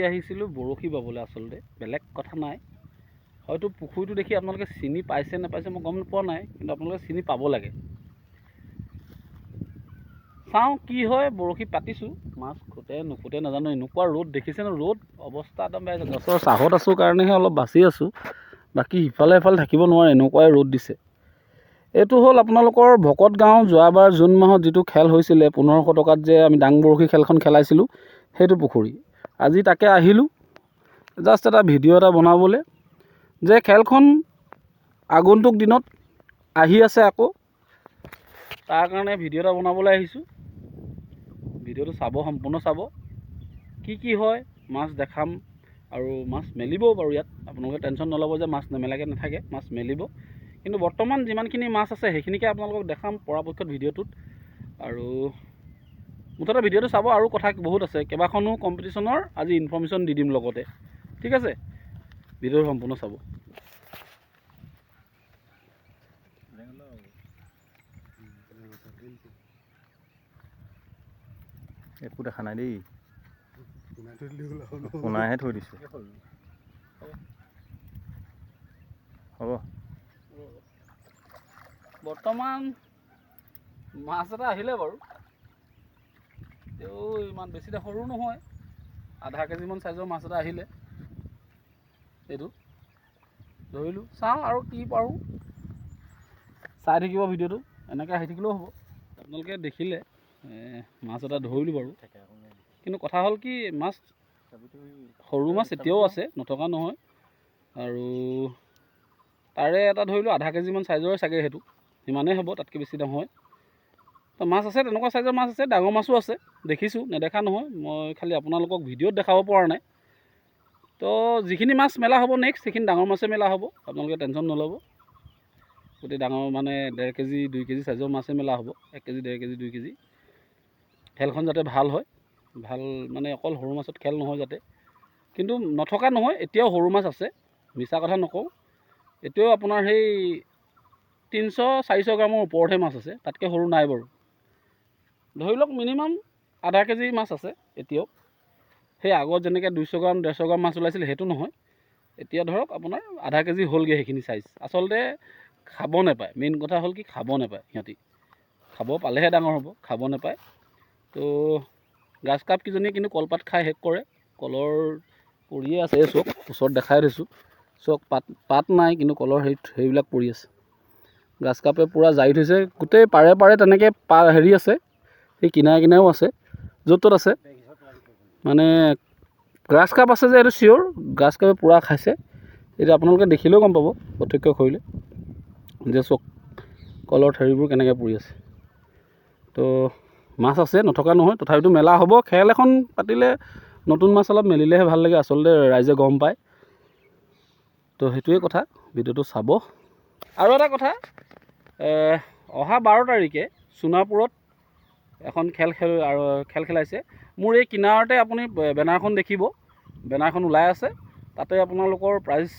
আহিছিলোঁ বৰশী বাবলৈ, আচলতে বেলেগ কথা নাই। হয়তো পুখুৰীটো দেখি আপোনালোকে চিনি পাইছে নাপাইছে মই গম পোৱা নাই, কিন্তু আপোনালোকে চিনি পাব লাগে। চাওঁ কি হয়, বৰশী পাতিছোঁ, মাছ খুটে নুখুটে নাজানো। এনেকুৱা ৰ'দ দেখিছে ন, ৰ'দ অৱস্থা একদম বেয়া। গছৰ ছাঁত আছোঁ কাৰণেহে অলপ বাচি আছোঁ, বাকী সিফালে সিফালে থাকিব নোৱাৰে, এনেকুৱাই ৰ'দ দিছে। এইটো হ'ল আপোনালোকৰ ভকত গাঁও যোৱাবাৰ জুন মাহত যিটো খেল হৈছিলে 1500 টকাত যে আমি ডাং বৰশী খেলখন খেলাইছিলোঁ, সেইটো পুখুৰী। আজি তাকে আহিলোঁ জাষ্ট এটা ভিডিঅ' এটা বনাবলৈ, যে খেলখন আগন্তুক দিনত আহি আছে আকৌ, তাৰ কাৰণে ভিডিঅ' এটা বনাবলৈ আহিছোঁ। ভিডিঅ'টো চাব, সম্পূৰ্ণ চাব, কি হয় মাছ দেখাম, আৰু মাছ মেলিবও বাৰু ইয়াত। আপোনালোকে টেনশ্যন নল'ব যে মাছ নেমেলাকৈ নাথাকে, মাছ মেলিব। কিন্তু বৰ্তমান যিমানখিনি মাছ আছে সেইখিনিকে আপোনালোকক দেখাম পৰাপক্ষত ভিডিঅ'টোত। আৰু মুঠতে ভিডিঅ'টো চাব, আৰু কথা বহুত আছে, কেইবাখনো কম্পিটিশ্যনৰ আজি ইনফৰ্মেশ্যন দি দিম লগতে, ঠিক আছে। ভিডিঅ'টো সম্পূৰ্ণ চাব। একো দেখা নাই দেই, শুনাইহে থৈ দিছোঁ। হ'ব, বৰ্তমান মাছ এটা আহিলে বাৰু, তেও ইমান বেছি সৰু নহয়, আধা কেজিমান চাইজৰ মাছ এটা আহিলে। এইটো ধৰিলোঁ, চাওঁ আৰু কি পাৰোঁ। চাই থাকিব ভিডিঅ'টো, এনেকৈ আহি থাকিলেও হ'ব। আপোনালোকে দেখিলে মাছ এটা ধৰিলোঁ বাৰু, কিন্তু কথা হ'ল কি, মাছ সৰু মাছ এতিয়াও আছে, নথকা নহয়। আৰু তাৰে এটা ধৰিলোঁ আধা কেজিমান চাইজৰে চাগে, সেইটো সিমানেই হ'ব, তাতকৈ বেছি নহয়। তো মাছ আছে, তেনেকুৱা চাইজৰ মাছ আছে, ডাঙৰ মাছো আছে, দেখিছোঁ, নেদেখা নহয়। মই খালি আপোনালোকক ভিডিঅ'ত দেখাব পৰা নাই। তো যিখিনি মাছ মেলা হ'ব নেক্সট, সেইখিনি ডাঙৰ মাছে মেলা হ'ব, আপোনালোকে টেনশ্যন নল'ব। গোটেই ডাঙৰ মানে 1.5 কেজি 2 কেজি চাইজৰ মাছে মেলা হ'ব, 1 কেজি 1.5 কেজি 2 কেজি। খেলখন যাতে ভাল হয়, ভাল মানে অকল সৰু মাছত খেল নহয় যাতে। কিন্তু নথকা নহয়, এতিয়াও সৰু মাছ আছে, মিছা কথা নকওঁ। এতিয়াও আপোনাৰ সেই 300-400 গ্ৰামৰ ওপৰতহে মাছ আছে, তাতকৈ সৰু নাই বাৰু। ধৰি লওক মিনিমাম আধা কেজি মাছ আছে এতিয়াও। সেই আগত যেনেকৈ 200 গ্ৰাম 150 গ্ৰাম মাছ ওলাইছিলে, সেইটো নহয়। এতিয়া ধৰক আপোনাৰ আধা কেজি হ'লগৈ সেইখিনি চাইজ। আচলতে খাব নাপায়, মেইন কথা হ'ল কি, খাব নাপায় সিহঁতি। খাব পালেহে ডাঙৰ হ'ব, খাব নাপায়। তো গাছ কাপকেইজনীয়ে কিন্তু কলপাত খাই শেষ কৰে। কলৰ পৰিয়ে আছে, চক ওচৰত দেখাই থৈছোঁ, চক পাত নাই, কিন্তু কলৰ সেইবিলাক পৰি আছে। গাছ কাপে পূৰা জাৰি থৈছে, গোটেই পাৰে পাৰে তেনেকৈ হেৰি আছে, সেই কিনাৰে কিনাৰেও আছে, য'ত ত'ত আছে। মানে গ্ৰাছ কাপ আছে যে, এইটো চিয়'ৰ গ্ৰাছ কাপে পূৰা খাইছে। এতিয়া আপোনালোকে দেখিলেও গম পাব, প্ৰত্যক্ষ কৰিলে, যে চক কলৰ ঠাৰিবোৰ কেনেকৈ পৰি আছে। তো মাছ আছে, নথকা নহয়, তথাপিতো মেলা হ'ব। খেল এখন পাতিলে নতুন মাছ অলপ মেলিলেহে ভাল লাগে, আচলতে ৰাইজে গম পায়। তো সেইটোৱে কথা, ভিডিঅ'টো চাব। আৰু এটা কথা, অহা 12 তাৰিখে সোণাপুৰত এখন খেল খেলাইছে। মোৰ এই কিনাৰতে আপুনি বেনাৰখন দেখিব, বেনাৰখন ওলাই আছে, তাতে আপোনালোকৰ প্ৰাইজ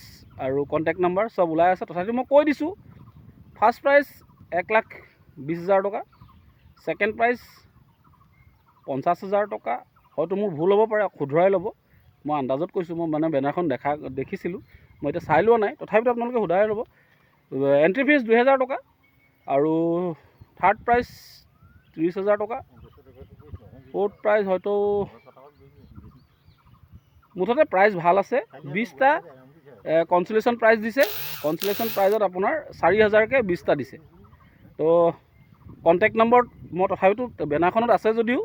আৰু কণ্টেক্ট নাম্বাৰ চব ওলাই আছে। তথাপিও মই কৈ দিছোঁ, ফাৰ্ষ্ট প্ৰাইজ 1,20,000 টকা, ছেকেণ্ড প্ৰাইজ 50,000 টকা। হয়তো মোৰ ভুল হ'ব পাৰে, শুধৰাই ল'ব, মই আন্দাজত কৈছোঁ। মই মানে বেনাৰখন দেখিছিলোঁ, মই এতিয়া চাই লোৱা নাই, তথাপিতো আপোনালোকে শুধাই ল'ব। এণ্ট্ৰি ফিজ 2,000 টকা, আৰু থাৰ্ড প্ৰাইজ 30,000 টকা, ফ'ৰ্থ প্ৰাইজ হয়তো, মুঠতে প্ৰাইজ ভাল আছে। 20টা কনচুলেশ্যন প্ৰাইজ দিছে। কনচুলেশ্যন প্ৰাইজত আপোনাৰ 4,000কৈ 20টা দিছে। তো কণ্টেক্ট নম্বৰ মই তথাপিতো বেনাৰখনত আছে যদিও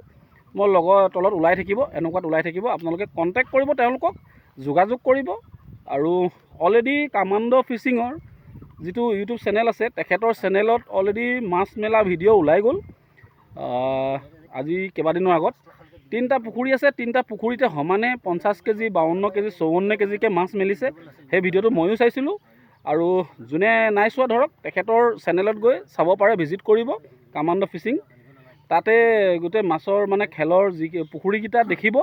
মই লগৰ তলত ওলাই থাকিব, এনেকুৱাত ওলাই থাকিব, আপোনালোকে কণ্টেক্ট কৰিব, তেওঁলোকক যোগাযোগ কৰিব। আৰু অলৰেডি কামাণ্ডো ফিচিঙৰ যিটো ইউটিউব চেনেল আছে, তেখেতৰ চেনেলত অলৰেডি মাছ মেলা ভিডিঅ' ওলাই গ'ল। আজি কেইবাদিনৰ আগত 3টা পুখুৰী আছে, 3টা পুখুৰীতে সমানে 50 কেজি 52 কেজি 54 কেজিকৈ মাছ মেলিছে। সেই ভিডিঅ'টো ময়ো চাইছিলোঁ। আৰু যোনে নাই চোৱা ধৰক তেখেতৰ চেনেলত গৈ চাব পাৰে, ভিজিট কৰিব, কামাণ্ডো ফিচিং। তাতে গোটেই মাছৰ মানে খেলৰ যি পুখুৰীকেইটা দেখিব,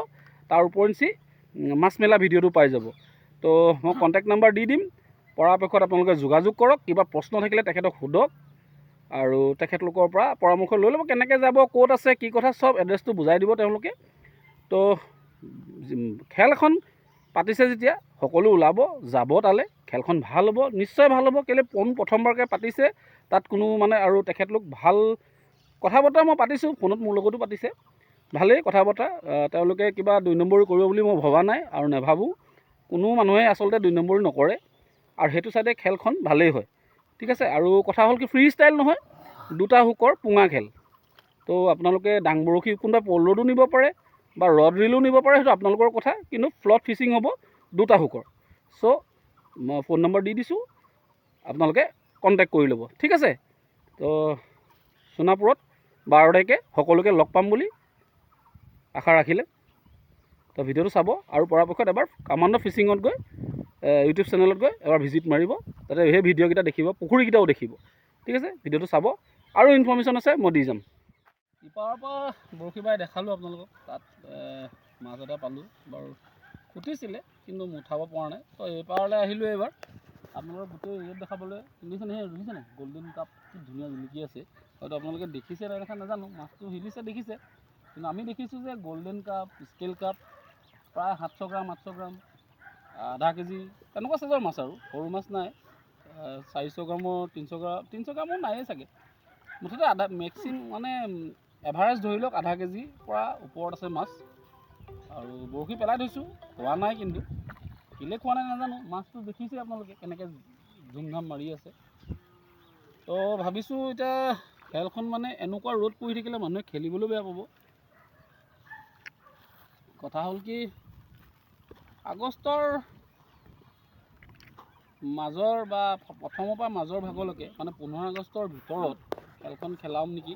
তাৰ ওপৰঞ্চি মাছ মেলা ভিডিঅ'টো পাই যাব। তো মই কণ্টেক্ট নাম্বাৰ দি দিম, পৰাপক্ষত আপোনালোকে যোগাযোগ কৰক। কিবা প্ৰশ্ন থাকিলে তেখেতক সোধক, আৰু তেখেতলোকৰ পৰা পৰামৰ্শ লৈ ল'ব, কেনেকৈ যাব, ক'ত আছে, কি কথা, চব এড্ৰেছটো বুজাই দিব তেওঁলোকে। তো খেল এখন পাতিছে যেতিয়া সকলো ওলাব, যাব তালৈ, খেলখন ভাল হ'ব, নিশ্চয় ভাল হ'ব। কেলৈ প্ৰথমবাৰকৈ পাতিছে, তাত কোনো মানে আৰু তেখেতলোক ভাল কথা বতৰা মই পাতিছোঁ, ফোনত মোৰ লগতো পাতিছে, ভালেই কথা বতৰা। তেওঁলোকে কিবা 2 নম্বৰী কৰিব বুলি মই ভবা নাই আৰু নাভাবোঁ। কোনো মানুহে আচলতে 2 নম্বৰী নকৰে, আৰু সেইটো চাইডে খেলখন ভালেই হয়, ঠিক আছে। আৰু কথা হ'ল কি, ফ্ৰী ষ্টাইল নহয়, 2টা হুকৰ পুঙা খেল। তো আপোনালোকে ডাং বৰশী কোনোবা পলতো নিব পাৰে বা ৰড ৰিলো নিব পাৰে, সেইটো আপোনালোকৰ কথা। কিন্তু ফ্লট ফিচিং হ'ব 2টা হুকৰ। চ' মই ফোন নম্বৰ দি দিছোঁ, আপোনালোকে কণ্টেক্ট কৰি ল'ব, ঠিক আছে। তো সোণাপুৰত 12 তাৰিখে সকলোকে লগ পাম বুলি আশা ৰাখিলে। তো ভিডিঅ'টো চাব, আৰু পৰাপক্ষত এবাৰ কামাণ্ড ফিচিঙত গৈ ইউটিউব চেনেলত গৈ এবাৰ ভিজিট মাৰিব, তাতে সেই ভিডিঅ'কেইটা দেখিব, পুখুৰীকেইটাও দেখিব, ঠিক আছে। ভিডিঅ'টো চাব, আৰু ইনফৰ্মেশ্যন আছে মই দি যাম। ইপাৰৰ পৰা বৰশী বাই দেখালোঁ আপোনালোকক, তাত মাছ এটা পালোঁ বাৰু, ফুটিছিলে কিন্তু মুঠাব পৰা নাই। তো এইপাৰলৈ আহিলোঁ এইবাৰ আপোনালোকৰ গোটেই ৰেট দেখাবলৈ। দেখিছেনে, সেই দেখিছেনে গল্ডেন কাপ কি ধুনীয়া জিলিকি আছে। হয়তো আপোনালোকে দেখিছে নাই দেখা নাজানো, মাছটো হিলিছে দেখিছে, কিন্তু আমি দেখিছোঁ যে গল্ডেন কাপ, স্কেল কাপ প্ৰায় 700 গ্ৰাম 800 গ্ৰাম, আধা কেজি তেনেকুৱা চাইজৰ মাছ, আৰু সৰু মাছ নাই। 400 গ্ৰামৰ 300 গ্ৰামৰ নায়েই চাগে, মুঠতে আধা মেক্সিমাম মানে এভাৰেজ ধৰি লওক আধা কেজিৰ পৰা ওপৰত আছে মাছ। আৰু বৰশী পেলাই থৈছোঁ, খোৱা নাই, কিন্তু কেলৈ খোৱা নাই নাজানো। মাছটো দেখিছে আপোনালোকে কেনেকৈ ধুমধাম মাৰি আছে। তো ভাবিছোঁ এতিয়া খেলখন মানে এনেকুৱা ৰ'দ পৰি থাকিলে মানুহে খেলিবলৈও বেয়া পাব। কথা হ'ল কি, আগষ্টৰ মাজৰ বা প্ৰথমৰ পৰা মাজৰ ভাগলৈকে, মানে 15 আগষ্টৰ ভিতৰত খেলখন খেলাম নেকি,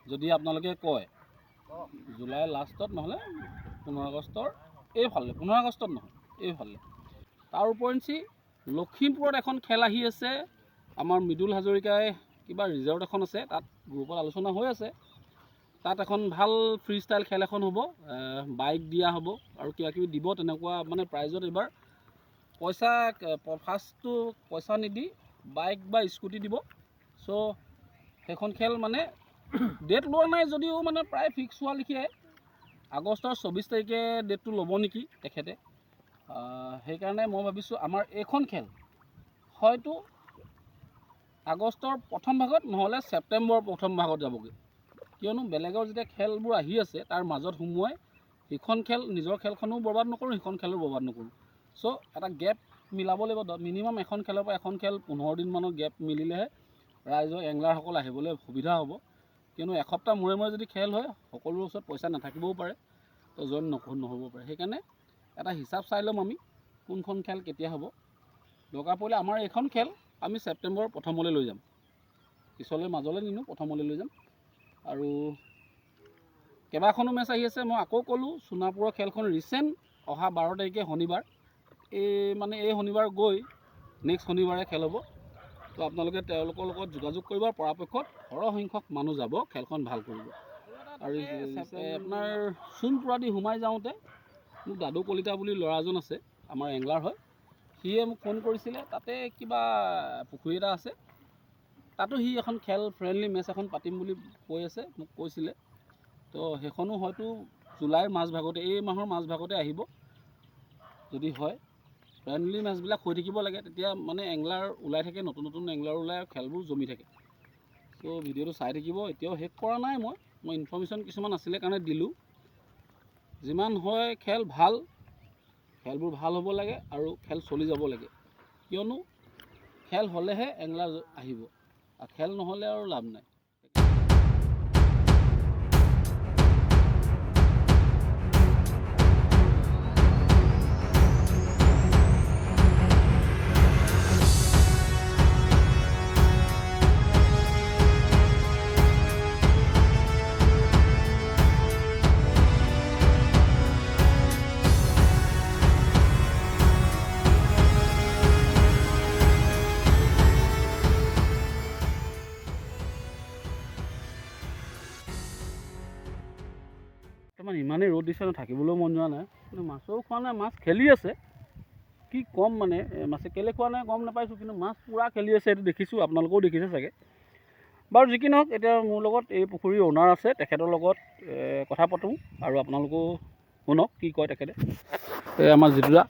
যদি আপোনালোকে কয়। জুলাই লাষ্টত নহ'লে 15 আগষ্টৰ এইফালে, 15 আগষ্টত নহয় এইফালে। তাৰ উপৰিঞ্চি লখিমপুৰত এখন খেল আহি আছে, আমাৰ মৃদুল হাজৰিকাই কিবা ৰিজৰ্ট এখন আছে, তাত গ্ৰুপত আলোচনা হৈ আছে। তাত এখন ভাল ফ্ৰী ষ্টাইল খেল এখন হ'ব, বাইক দিয়া হ'ব আৰু কিবা কিবি দিব তেনেকুৱা। মানে প্ৰাইজত এইবাৰ পইচা, ফাৰ্ষ্টটো পইচা নিদি বাইক বা স্কুটি দিব। চ' সেইখন খেল মানে ডেট লোৱা নাই যদিও মানে প্ৰায় ফিক্স হোৱা লিখিয়াই, আগষ্টৰ 24 তাৰিখে ডেটটো ল'ব নেকি তেখেতে। সেইকাৰণে মই ভাবিছোঁ আমাৰ এইখন খেল হয়তো আগষ্টৰ প্ৰথম ভাগত নহ'লে ছেপ্টেম্বৰৰ প্ৰথম ভাগত যাবগৈ। কিয়নো বেলেগৰ যেতিয়া খেলবোৰ আহি আছে তাৰ মাজত সোমোৱাই সিখন খেল, নিজৰ খেলখনো বৰবাদ নকৰোঁ, সিখন খেলো বৰবাদ নকৰোঁ। চ' এটা গেপ মিলাব লাগিব, মিনিমাম এখন খেলৰ পৰা এখন খেল 15 দিনমানৰ গেপ মিলিলেহে ৰাইজৰ এংলাৰসকল আহিবলৈ সুবিধা হ'ব। কিয়নো এসপ্তাহ মূৰে মূৰে যদি খেল হয়, সকলোৰে ওচৰত পইচা নাথাকিবও পাৰে, তো জইন নহ'ব পাৰে। সেইকাৰণে এটা হিচাপ চাই ল'ম আমি কোনখন খেল কেতিয়া হ'ব। দৰকাৰ পৰিলে আমাৰ এইখন খেল আমি ছেপ্টেম্বৰৰ প্ৰথমলৈ লৈ যাম, পিছলৈ মাজলৈ নিনো, প্ৰথমলৈ লৈ যাম। আৰু কেইবাখনো মেচ আহি আছে। মই আকৌ ক'লোঁ, সোণাপুৰৰ খেলখন ৰিচেণ্ট অহা 12 তাৰিখে শনিবাৰ, এই শনিবাৰ গৈ নেক্সট শনিবাৰে খেল হ'ব। তো আপোনালোকে তেওঁলোকৰ লগত যোগাযোগ কৰিব, পৰাপক্ষত সৰহ সংখ্যক মানুহ যাব, খেলখন ভাল কৰিব। আৰু আপোনাৰ সোণপুৰাদি সোমাই যাওঁতে মোক দাদু কলিতা বুলি ল'ৰা এজন আছে, আমাৰ এংলাৰ হয়, সিয়ে মোক ফোন কৰিছিলে। তাতে কিবা পুখুৰী এটা আছে, তাতো সি এখন খেল ফ্ৰেণ্ডলি মেচ এখন পাতিম বুলি কৈ আছে, মোক কৈছিলে। তো সেইখনো হয়তো জুলাইৰ মাজভাগতে, এই মাহৰ মাজভাগতে আহিব যদি হয়। ফ্ৰেণ্ডলি মেচবিলাক হৈ থাকিব লাগে, তেতিয়া মানে এংলাৰ ওলাই থাকে, নতুন নতুন এংলাৰ ওলাই, আৰু খেলবোৰ জমি থাকে। চ' ভিডিঅ'টো চাই থাকিব। এতিয়াও শেষ কৰা নাই, মই ইনফৰ্মেশ্যন কিছুমান আছিলে কাৰণে দিলোঁ। যিমান হয় খেল ভাল, খেলবোৰ ভাল হ'ব লাগে আৰু খেল চলি যাব লাগে। কিয়নো খেল হ'লেহে এংলাৰ আহিব, আৰু খেল নহ'লে আৰু লাভ নাই। বৰ্তমান ইমানেই ৰ'দ দিছে ন, থাকিবলৈও মন যোৱা নাই। কিন্তু মাছৰো খোৱা নাই, মাছ খেলি আছে। কি ক'ম মানে, মাছে কেলৈ খোৱা নাই গম নাপাইছোঁ, কিন্তু মাছ পূৰা খেলি আছে, সেইটো দেখিছোঁ, আপোনালোকেও দেখিছে চাগে। বাৰু যি কি নহওক, এতিয়া মোৰ লগত এই পুখুৰীৰ অ'নাৰ আছে, তেখেতৰ লগত কথা পাতোঁ আৰু আপোনালোকেও শুনক কি কয় তেখেতে। এই আমাৰ জিতুদা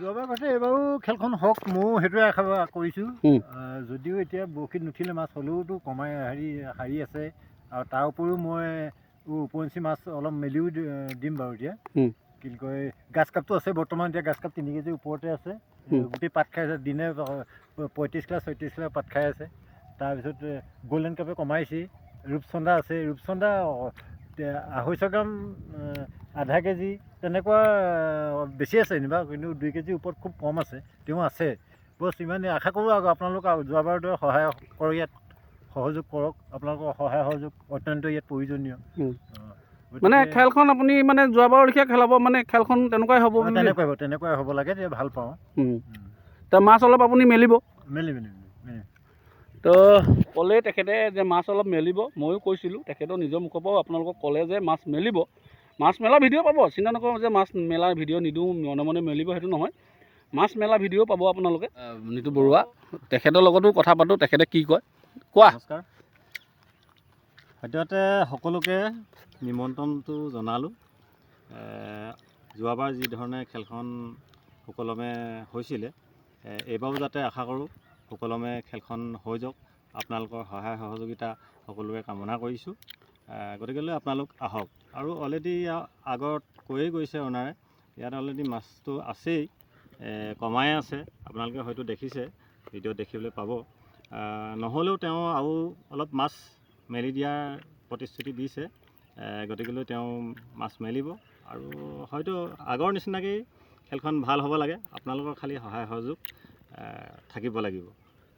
যোৱাবাৰ কৈছে এইবাৰো খেলখন হওক, ময়ো সেইটোৱে আশা কৰিছোঁ। হুম। যদিও এতিয়া বৰশীত নুঠিলে মাছ হ'লেওতো কমাই হাৰি আছে, আৰু তাৰ উপৰিও মই উপৰঞ্চি মাছ অলপ মেলিও দিম বাৰু এতিয়া। হুম। কি কয়, গাছ কাপটো আছে বৰ্তমান, এতিয়া গাছ কাপ 3 কেজি ওপৰতে আছে। গোটেই পাত খাই আছে, দিনে 35 কিলো 36 কিলো পাত খাই আছে। তাৰপিছত গল্ডেন কাপে কমাইছেই, ৰূপচন্দা আছে, ৰূপচন্দা 250 গ্ৰাম, আধা কেজি তেনেকুৱা বেছি আছে যেনিবা, কিন্তু 2 কেজিৰ ওপৰত খুব কম আছে, তেওঁ আছে। বছ ইমানেই আশা কৰোঁ। আৰু আপোনালোক যোৱাবাৰৰ দৰে সহায় কৰক, ইয়াত সহযোগ কৰক। আপোনালোকৰ সহায় সহযোগ অত্যন্ত ইয়াত প্ৰয়োজনীয়। মানে খেলখন আপুনি মানে যোৱাবাৰৰ লেখীয়া খেলাব, মানে খেলখন তেনেকুৱাই হ'ব? তেনেকুৱাই হ'ব লাগে, তেতিয়া ভাল পাওঁ। ত মাছ অলপ আপুনি মেলিব? মেলি তো ক'লে তেখেতে যে মাছ অলপ মেলিব। ময়ো কৈছিলোঁ, তেখেতৰ নিজৰ মুখৰ পৰাও আপোনালোকক ক'লে যে মাছ মেলিব। মাছ মেলা ভিডিঅ' পাব, চিন্তা নকৰোঁ যে মাছ মেলাৰ ভিডিঅ' নিদিওঁ, মনে মনে মেলিব, সেইটো নহয়। মাছ মেলা ভিডিঅ' পাব আপোনালোকে। নিতু বৰুৱা, তেখেতৰ লগতো কথা পাতোঁ, তেখেতে কি কয় কোৱা। নমস্কাৰ। সদ্যহতে সকলোকে নিমন্ত্ৰণটো জনালোঁ। যোৱাবাৰ যি ধৰণে খেলখন সুকলমে হৈছিলে, এইবাৰো যাতে আশা কৰোঁ সুকলমে খেলখন হৈ যাওক। আপোনালোকৰ সহায় সহযোগিতা সকলোৱে কামনা কৰিছোঁ। গতিকেলৈ আপোনালোক আহক। আৰু অলৰেডি আগত কৈয়ে গৈছে অনাৰে, ইয়াত অলৰেডি মাছটো আছেই, কমাই আছে। আপোনালোকে হয়তো দেখিছে, ভিডিঅ'ত দেখিবলৈ পাব। নহ'লেও তেওঁ আৰু অলপ মাছ মেলি দিয়াৰ প্ৰতিশ্ৰুতি দিছে। গতিকেলৈ তেওঁ মাছ মেলিব, আৰু হয়তো আগৰ নিচিনাকেই খেলখন ভাল হ'ব লাগে। আপোনালোকৰ খালি সহায় সহযোগ থাকিব লাগিব,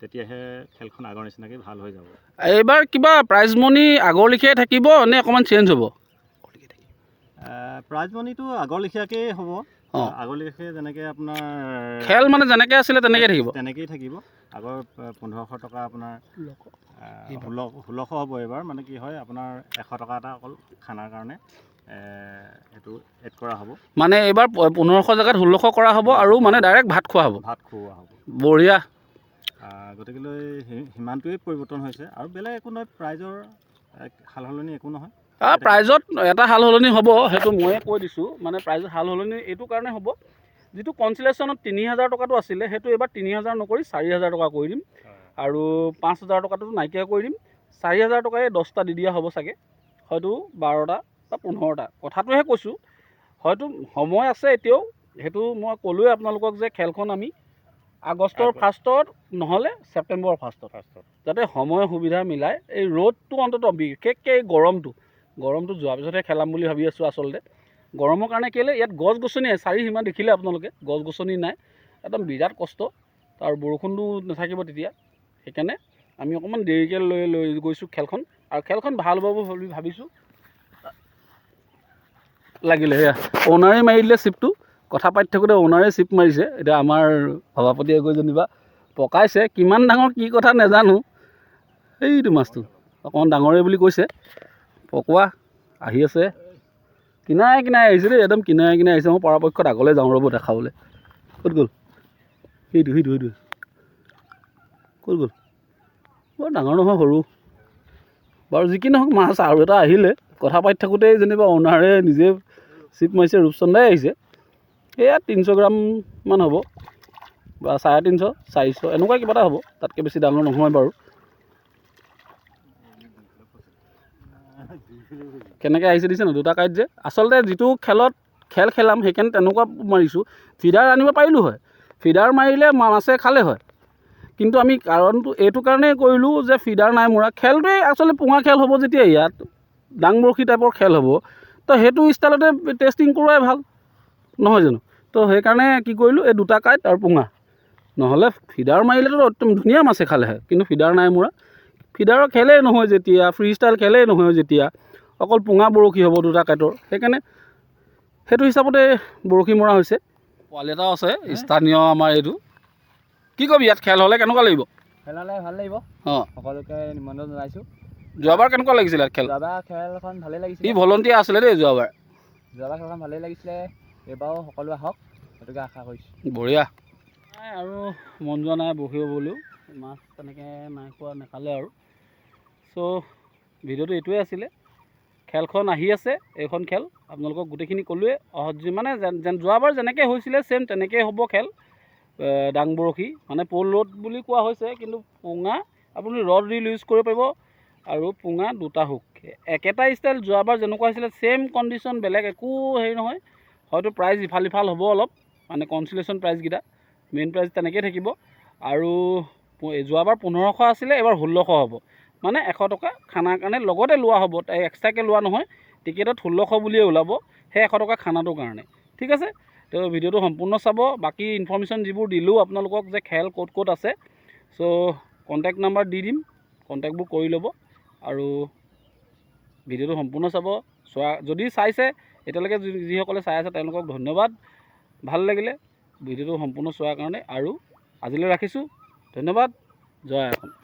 তেতিয়াহে খেলখন আগৰ নিচিনাকৈ ভাল হৈ যাব। এইবাৰ কিবা প্ৰাইজ মনি আগৰ লেখীয়াই থাকিব নে অকণমান চেঞ্জ হ'ব? প্ৰাইজ মনিটো আগৰ লেখীয়াকেই হ'ব। আগৰ লেখীয়াকৈ যেনেকৈ আপোনাৰ খেল মানে যেনেকৈ আছিলে তেনেকৈ থাকিব? তেনেকেই থাকিব। আগৰ 1500 টকা আপোনাৰ 1600 হ'ব এইবাৰ। মানে কি হয়, আপোনাৰ 100 টকা এটা অকল খানাৰ কাৰণে সেইটো এড কৰা হ'ব। মানে এইবাৰ 1500 জেগাত 1600 কৰা হ'ব, আৰু মানে ডাইৰেক্ট ভাত খোৱা হ'ব? ভাত খুওৱা হ'ব। বঢ়িয়া। গতিকেলৈ সিমানটোৱেই পৰিৱৰ্তন হৈছে, আৰু বেলেগ একো নহয়। প্ৰাইজৰ সাল সলনি একো নহয়। প্ৰাইজত এটা সাল সলনি হ'ব, সেইটো ময়ে কৈ দিছোঁ। মানে প্ৰাইজত সাল সলনি এইটো কাৰণে হ'ব, যিটো কনচিলেশ্যনত 3000 টকাটো আছিলে, সেইটো এইবাৰ 3000 নকৰি 4000 টকা কৰি দিম। আৰু 5000 টকাটো নাইকিয়া কৰি দিম। 4000 টকাই 10টা দি দিয়া হ'ব চাগে, হয়তো 12টা বা 15টা। কথাটোহে কৈছোঁ, হয়তো সময় আছে এতিয়াও। সেইটো মই ক'লোৱে আপোনালোকক যে খেলখন আমি আগষ্টৰ 1st নহ'লে ছেপ্টেম্বৰৰ 1st যাতে সময় সুবিধা মিলাই, এই ৰ'দটো অন্ততঃ বিশেষকৈ এই গৰমটো যোৱাৰ পিছতহে খেলাম বুলি ভাবি আছোঁ। আচলতে গৰমৰ কাৰণে কেলৈ, ইয়াত গছ গছনি চাৰি সীমা দেখিলে আপোনালোকে, গছ গছনি নাই, একদম বিৰাট কষ্ট। আৰু বৰষুণটো নাথাকিব তেতিয়া, সেইকাৰণে আমি অকণমান দেৰিকৈ লৈ গৈছোঁ খেলখন। আৰু খেলখন ভাল হ'ব বুলি ভাবিছোঁ। লাগিলে সেয়া অ'নাৰে মাৰি দিলে চিপটো, কথা পাতি থাকোঁতে অ'নাৰে চিপ মাৰিছে। এতিয়া আমাৰ সভাপতিয়ে গৈ যেনিবা পকাইছে, কিমান ডাঙৰ কি কথা নাজানো। এইটো মাছটো অকণমান ডাঙৰেই বুলি কৈছে। পকোৱা আহি আছে, কিনাৰে কিনাৰে আহিছে দেই, একদম কিনাৰে কিনাৰে আহিছে। মই পৰাপক্ষত আগলৈ যাওঁ ৰ'ব দেখাবলৈ। ক'ত গ'ল? সেইটো ক'ত গ'ল? বৰ ডাঙৰ নহয়, সৰু বাৰু। যি কি নহওক, মাছ আৰু এটা আহিলে। কথা পাতি থাকোঁতেই যেনিবা অ'নাৰে নিজে চিপ মাৰিছে। ৰূপচন্দাই আহিছে, সেয়া 300 গ্ৰামমান হ'ব, বা 350 400 এনেকুৱা কিবা এটা হ'ব, তাতকৈ বেছি ডাঙৰ নহয় বাৰু। কেনেকৈ আহিছে দিছে ন, দুটা কাইট যে। আচলতে যিটো খেল খেলাম সেইকাৰণে তেনেকুৱা মাৰিছোঁ। ফিডাৰ আনিব পাৰিলোঁ হয়, ফিডাৰ মাৰিলে মাছে খালে হয়। কিন্তু আমি কাৰণটো এইটো কাৰণেই কৰিলোঁ যে ফিডাৰ নাই মৰা। খেলটোৱেই আচলতে পুঙা খেল হ'ব, যেতিয়া ইয়াত ডাং বৰশী টাইপৰ খেল হ'ব, তো সেইটো ষ্টাইলতে টেষ্টিং কৰোৱাই ভাল, নহয় জানো? তো সেইকাৰণে কি কৰিলোঁ, এই দুটা কাইট আৰু পুঙা। নহ'লে ফিডাৰ মাৰিলেতো একদম ধুনীয়া মাছে খালে হয়, কিন্তু ফিডাৰ নাই মৰা। ফিডাৰৰ খেলেই নহয় যেতিয়া, ফ্ৰী ষ্টাইল খেলেই নহয় যেতিয়া, অকল পুঙা বৰশী হ'ব দুটা কাইটৰ, সেইকাৰণে সেইটো হিচাপতে বৰশী মৰা হৈছে। পোৱালি এটাও আছে স্থানীয় আমাৰ এইটো। কি ক'বি, ইয়াত খেল হ'লে কেনেকুৱা লাগিব? খেল হ'লে ভাল লাগিব। সকলোকে নিমন্ত্ৰণ জনাইছোঁ। যোৱাবাৰ কেনেকুৱা লাগিছিলে খেল? যোৱাবাৰ খেলখন ভালেই লাগিছিলে। ই ভলণ্টিয়াৰ আছিলে দেই যোৱাবাৰ খেলখন ভালেই লাগিছিলে। এইবাৰো সকলো আহক, সেইটোকে আশা কৰিছোঁ। বঢ়িয়া। নাই আৰু মন যোৱা নাই বহিব বুলিও, মাছ তেনেকৈ নাই খোৱা, নাখালে আৰু। চ' ভিডিঅ'টো এইটোৱে আছিলে। খেলখন আহি আছে, এইখন খেল আপোনালোকক গোটেইখিনি ক'লোৱে মানে যোৱাবাৰ যেনেকৈ হৈছিলে ছেম তেনেকৈ হ'ব খেল। ডাং বৰশী মানে পল ৰড বুলি কোৱা হৈছে, কিন্তু পুঙা আপুনি ৰড ৰিল ইউজ কৰিব পাৰিব আৰু পুঙা দুটা হুক। একেটা ষ্টাইল যোৱাবাৰ যেনেকুৱা হৈছিলে ছেম কণ্ডিশ্যন, বেলেগ একো হেৰি নহয়। হয়তো প্ৰাইজ ইফাল সিফাল হ'ব অলপ, মানে কনচুলেশ্যন প্ৰাইজকেইটা, মেইন প্ৰাইজ তেনেকৈ থাকিব। আৰু যোৱাবাৰ 1500 আছিলে, এবাৰ 1600 হ'ব। মানে 100 টকা খানাৰ কাৰণে লগতে লোৱা হ'ব, এক্সট্ৰাকৈ লোৱা নহয়। টিকেটত 1600 বুলিয়ে ওলাব, সেই 100 টকা খানাটোৰ কাৰণে। ঠিক আছে, তো ভিডিঅ'টো সম্পূৰ্ণ চাব। বাকী ইনফৰ্মেশ্যন যিবোৰ দিলোঁ আপোনালোকক, যে খেল ক'ত ক'ত আছে, চ' কণ্টেক্ট নাম্বাৰ দি দিম, কণ্টেক্টবোৰ কৰি ল'ব। আৰু ভিডিঅ'টো সম্পূৰ্ণ চাব। যদি চাইছে এতিয়ালৈকে, যিসকলে চাই আছে তেওঁলোকক ধন্যবাদ। ভাল লাগিলে ভিডিঅ'টো সম্পূৰ্ণ চোৱাৰ কাৰণে। আৰু আজিলৈ ৰাখিছোঁ, ধন্যবাদ। জয় আইঅসম।